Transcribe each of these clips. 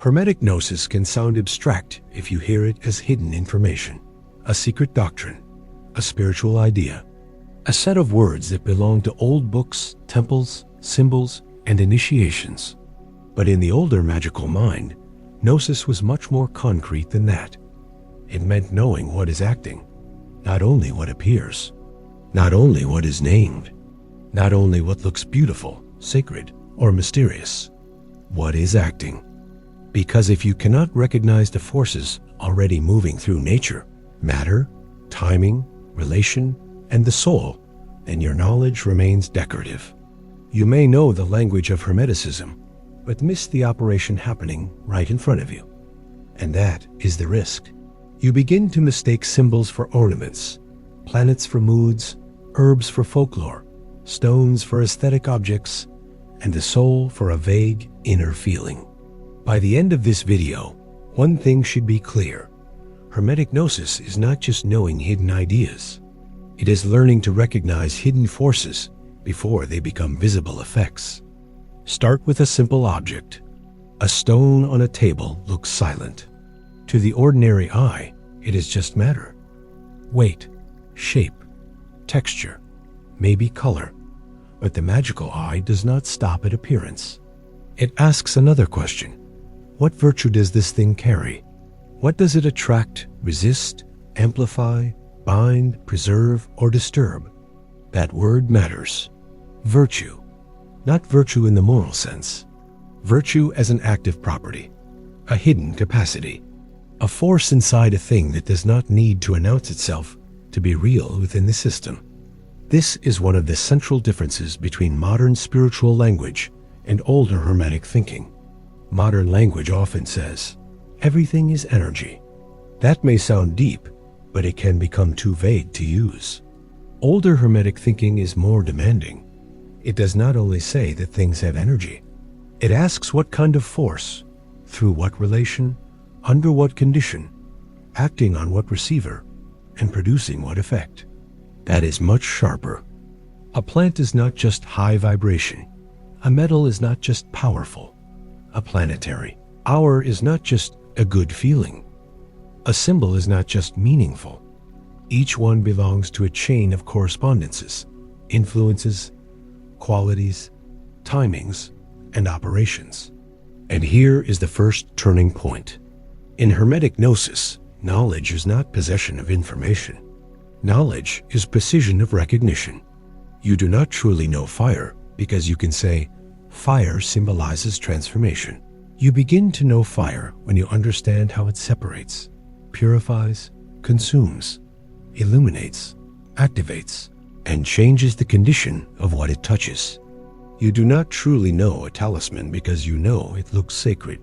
Hermetic Gnosis can sound abstract if you hear it as hidden information, a secret doctrine, a spiritual idea, a set of words that belong to old books, temples, symbols, and initiations. But in the older magical mind, Gnosis was much more concrete than that. It meant knowing what is acting, not only what appears, not only what is named, not only what looks beautiful, sacred, or mysterious, what is acting. Because if you cannot recognize the forces already moving through nature, matter, timing, relation, and the soul, then your knowledge remains decorative. You may know the language of Hermeticism, but miss the operation happening right in front of you. And that is the risk. You begin to mistake symbols for ornaments, planets for moods, herbs for folklore, stones for aesthetic objects, and the soul for a vague inner feeling. By the end of this video, one thing should be clear. Hermetic Gnosis is not just knowing hidden ideas. It is learning to recognize hidden forces before they become visible effects. Start with a simple object. A stone on a table looks silent. To the ordinary eye, it is just matter. Weight, shape, texture, maybe color. But the magical eye does not stop at appearance. It asks another question. What virtue does this thing carry? What does it attract, resist, amplify, bind, preserve, or disturb? That word matters. Virtue. Not virtue in the moral sense. Virtue as an active property, a hidden capacity, a force inside a thing that does not need to announce itself to be real within the system. This is one of the central differences between modern spiritual language and older Hermetic thinking. Modern language often says, everything is energy. That may sound deep, but it can become too vague to use. Older Hermetic thinking is more demanding. It does not only say that things have energy. It asks what kind of force, through what relation, under what condition, acting on what receiver, and producing what effect. That is much sharper. A plant is not just high vibration. A metal is not just powerful. A planetary hour is not just a good feeling. A symbol is not just meaningful. Each one belongs to a chain of correspondences, influences, qualities, timings, and operations. And here is the first turning point. In Hermetic Gnosis, knowledge is not possession of information. Knowledge is precision of recognition. You do not truly know fire because you can say, fire symbolizes transformation. You begin to know fire when you understand how it separates, purifies, consumes, illuminates, activates, and changes the condition of what it touches. You do not truly know a talisman because you know it looks sacred.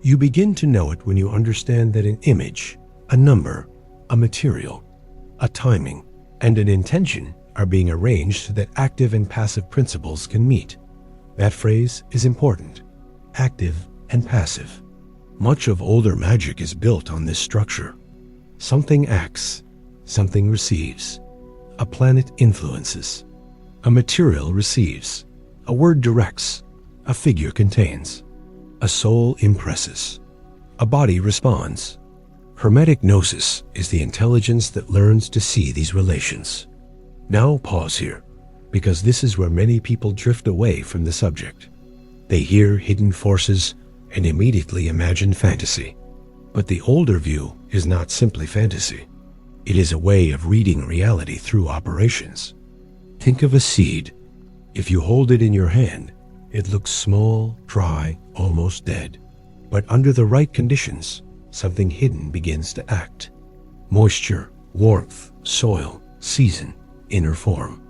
You begin to know it when you understand that an image, a number, a material, a timing, and an intention are being arranged so that active and passive principles can meet. That phrase is important. Active and passive. Much of older magic is built on this structure. Something acts, something receives. A planet influences. A material receives. A word directs. A figure contains. A soul impresses. A body responds. Hermetic Gnosis is the intelligence that learns to see these relations. Now pause here, because this is where many people drift away from the subject. They hear hidden forces and immediately imagine fantasy. But the older view is not simply fantasy. It is a way of reading reality through operations. Think of a seed. If you hold it in your hand, it looks small, dry, almost dead. But under the right conditions, something hidden begins to act. Moisture, warmth, soil, season, inner form.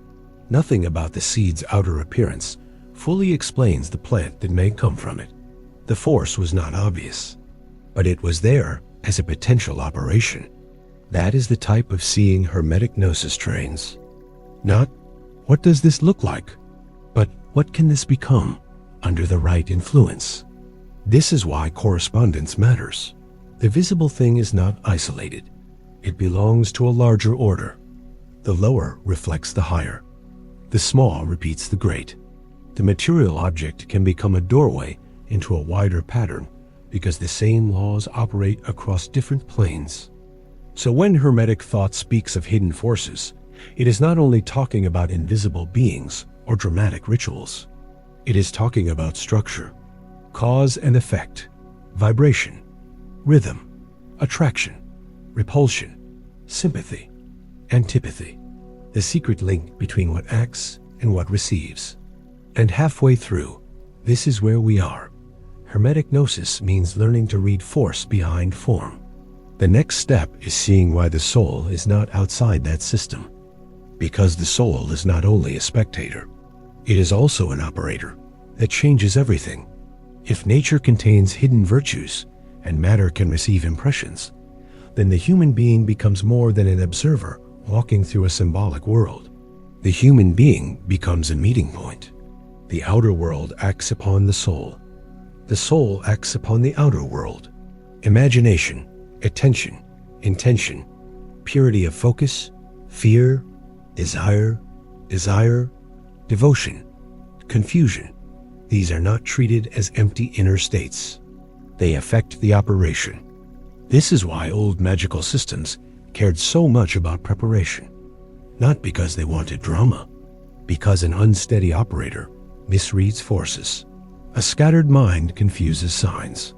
Nothing about the seed's outer appearance fully explains the plant that may come from it. The force was not obvious, but it was there as a potential operation. That is the type of seeing Hermetic Gnosis trains. Not, what does this look like? But what can this become under the right influence? This is why correspondence matters. The visible thing is not isolated. It belongs to a larger order. The lower reflects the higher. The small repeats the great. The material object can become a doorway into a wider pattern because the same laws operate across different planes. So when Hermetic thought speaks of hidden forces, it is not only talking about invisible beings or dramatic rituals. It is talking about structure, cause and effect, vibration, rhythm, attraction, repulsion, sympathy, antipathy, the secret link between what acts and what receives. And halfway through, this is where we are. Hermetic Gnosis means learning to read force behind form. The next step is seeing why the soul is not outside that system. Because the soul is not only a spectator, it is also an operator that changes everything. If nature contains hidden virtues and matter can receive impressions, then the human being becomes more than an observer walking through a symbolic world. The human being becomes a meeting point. The outer world acts upon the soul. The soul acts upon the outer world. Imagination, attention, intention, purity of focus, fear, desire, devotion, confusion. These are not treated as empty inner states. They affect the operation. This is why old magical systems cared so much about preparation. Not because they wanted drama, because an unsteady operator misreads forces. A scattered mind confuses signs.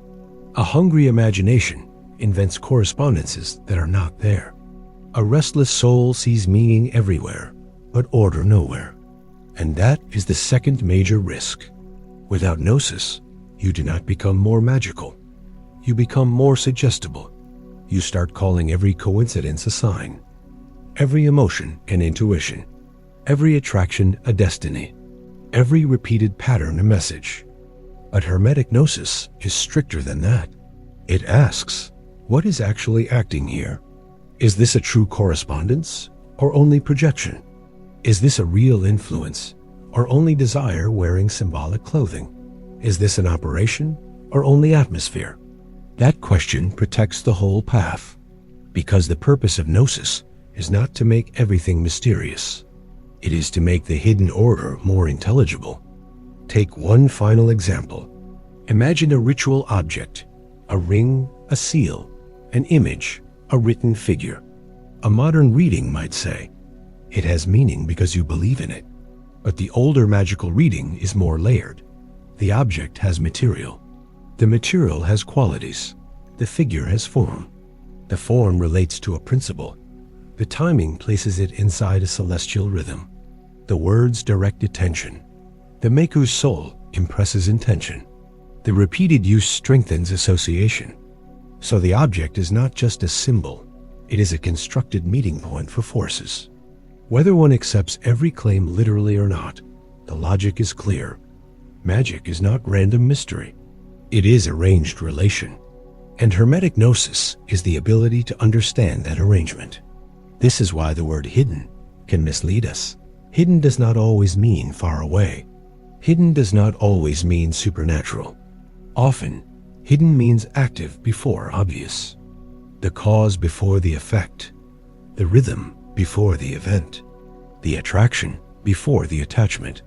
A hungry imagination invents correspondences that are not there. A restless soul sees meaning everywhere, but order nowhere. And that is the second major risk. Without gnosis, you do not become more magical. You become more suggestible. You start calling every coincidence a sign, every emotion an intuition, every attraction a destiny, every repeated pattern a message. But Hermetic Gnosis is stricter than that. It asks, what is actually acting here? Is this a true correspondence or only projection? Is this a real influence or only desire wearing symbolic clothing? Is this an operation or only atmosphere? That question protects the whole path, because the purpose of Gnosis is not to make everything mysterious. It is to make the hidden order more intelligible. Take one final example. Imagine a ritual object, a ring, a seal, an image, a written figure. A modern reading might say, it has meaning because you believe in it. But the older magical reading is more layered. The object has material. The material has qualities. The figure has form. The form relates to a principle. The timing places it inside a celestial rhythm. The words direct attention. The maker's soul impresses intention. The repeated use strengthens association. So the object is not just a symbol, it is a constructed meeting point for forces. Whether one accepts every claim literally or not, the logic is clear. Magic is not random mystery. It is arranged relation. And Hermetic Gnosis is the ability to understand that arrangement. This is why the word hidden can mislead us. Hidden does not always mean far away. Hidden does not always mean supernatural. Often, hidden means active before obvious. The cause before the effect. The rhythm before the event. The attraction before the attachment.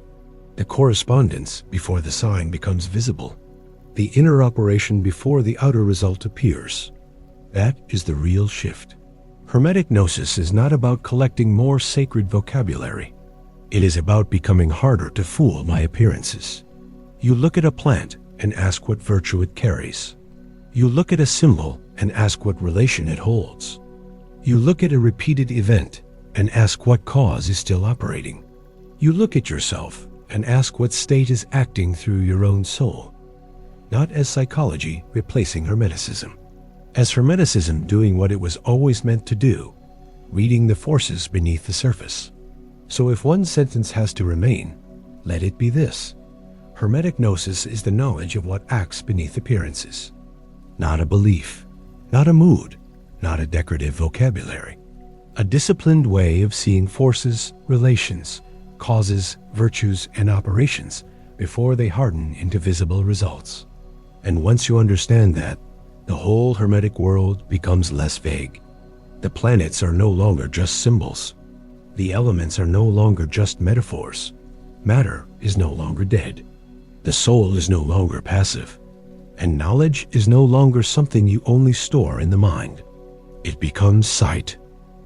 The correspondence before the sign becomes visible. The inner operation before the outer result appears. That is the real shift. Hermetic Gnosis is not about collecting more sacred vocabulary. It is about becoming harder to fool by appearances. You look at a plant and ask what virtue it carries. You look at a symbol and ask what relation it holds. You look at a repeated event and ask what cause is still operating. You look at yourself and ask what state is acting through your own soul. Not as psychology replacing Hermeticism. As Hermeticism doing what it was always meant to do, reading the forces beneath the surface. So if one sentence has to remain, let it be this. Hermetic Gnosis is the knowledge of what acts beneath appearances. Not a belief, not a mood, not a decorative vocabulary. A disciplined way of seeing forces, relations, causes, virtues, and operations before they harden into visible results. And once you understand that, the whole Hermetic world becomes less vague. The planets are no longer just symbols. The elements are no longer just metaphors. Matter is no longer dead. The soul is no longer passive. and knowledge is no longer something you only store in the mind. It becomes sight,